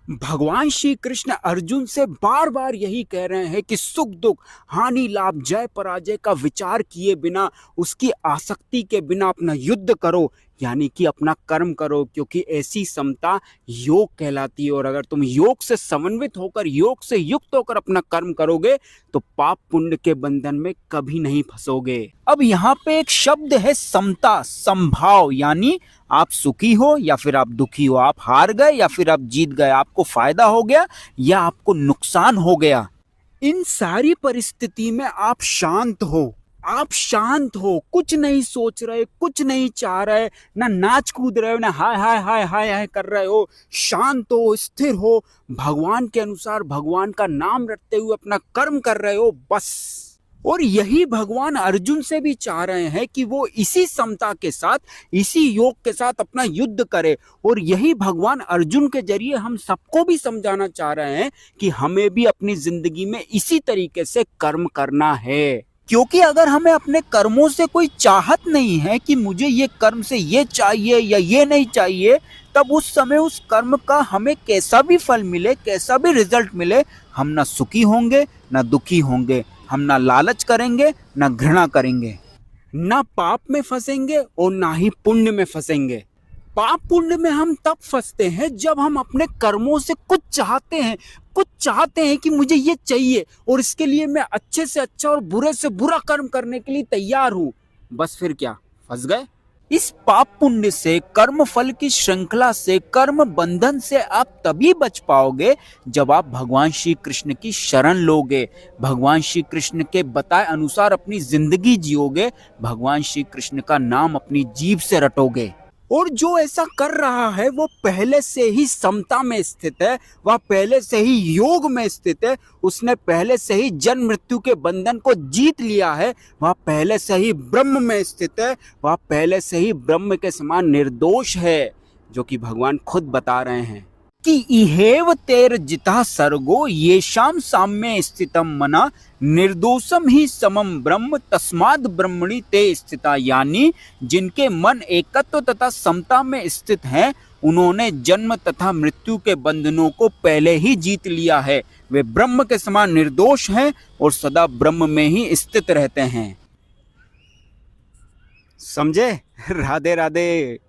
भगवान श्री कृष्ण अर्जुन से बार बार यही कह रहे हैं कि सुख दुख, हानि लाभ, जय पराजय का विचार किए बिना, उसकी आसक्ति के बिना अपना युद्ध करो, यानी कि अपना कर्म करो, क्योंकि ऐसी समता योग कहलाती है। और अगर तुम योग से समन्वित होकर, योग से युक्त होकर अपना कर्म करोगे तो पाप पुण्य के बंधन में कभी नहीं फंसोगे। अब यहाँ पे एक शब्द है समता, संभाव, यानी आप सुखी हो या फिर आप दुखी हो, आप हार गए या फिर आप जीत गए, आपको फायदा हो गया या आपको नुकसान हो गया, इन सारी परिस्थिति में आप शांत हो। आप शांत हो, कुछ नहीं सोच रहे, कुछ नहीं चाह रहे, ना नाच कूद रहे हो, ना हाय हाय हाय हाय हाय कर रहे हो। शांत हो, स्थिर हो, भगवान के अनुसार भगवान का नाम रटते हुए अपना कर्म कर रहे हो, बस। और यही भगवान अर्जुन से भी चाह रहे हैं कि वो इसी समता के साथ, इसी योग के साथ अपना युद्ध करे। और यही भगवान अर्जुन के जरिए हम सबको भी समझाना चाह रहे हैं कि हमें भी अपनी जिंदगी में इसी तरीके से कर्म करना है। क्योंकि अगर हमें अपने कर्मों से कोई चाहत नहीं है कि मुझे ये कर्म से ये चाहिए या ये नहीं चाहिए, तब उस समय उस कर्म का हमें कैसा भी फल मिले, कैसा भी रिजल्ट मिले, हम ना सुखी होंगे ना दुखी होंगे। हम ना लालच करेंगे ना घृणा करेंगे, ना पाप में फंसेंगे और ना ही पुण्य में फंसेंगे। पाप पुण्य में हम तब फंसते हैं जब हम अपने कर्मों से कुछ चाहते हैं कि मुझे ये चाहिए और इसके लिए मैं अच्छे से अच्छा और बुरे से बुरा कर्म करने के लिए तैयार हूं। बस फिर क्या, फंस गए। इस पाप पुण्य से, कर्म फल की श्रृंखला से, कर्म बंधन से आप तभी बच पाओगे जब आप भगवान श्री कृष्ण की शरण लोगे, भगवान श्री कृष्ण के बताए अनुसार अपनी जिंदगी जियोगे, भगवान श्री कृष्ण का नाम अपनी जीभ से रटोगे। और जो ऐसा कर रहा है वो पहले से ही समता में स्थित है, वह पहले से ही योग में स्थित है, उसने पहले से ही जन्म मृत्यु के बंधन को जीत लिया है, वह पहले से ही ब्रह्म में स्थित है, वह पहले से ही ब्रह्म के समान निर्दोष है, जो कि भगवान खुद बता रहे हैं कि इहेव तेर जिता सर्गो येषाम साम्ये स्थितम मना निर्दोषम ही समम ब्रह्म तस्माद ब्रह्मणि ते स्थिता। यानी जिनके मन एकत्व तथा समता में स्थित हैं, उन्होंने जन्म तथा मृत्यु के बंधनों को पहले ही जीत लिया है, वे ब्रह्म के समान निर्दोष हैं और सदा ब्रह्म में ही स्थित रहते हैं। समझे? राधे राधे।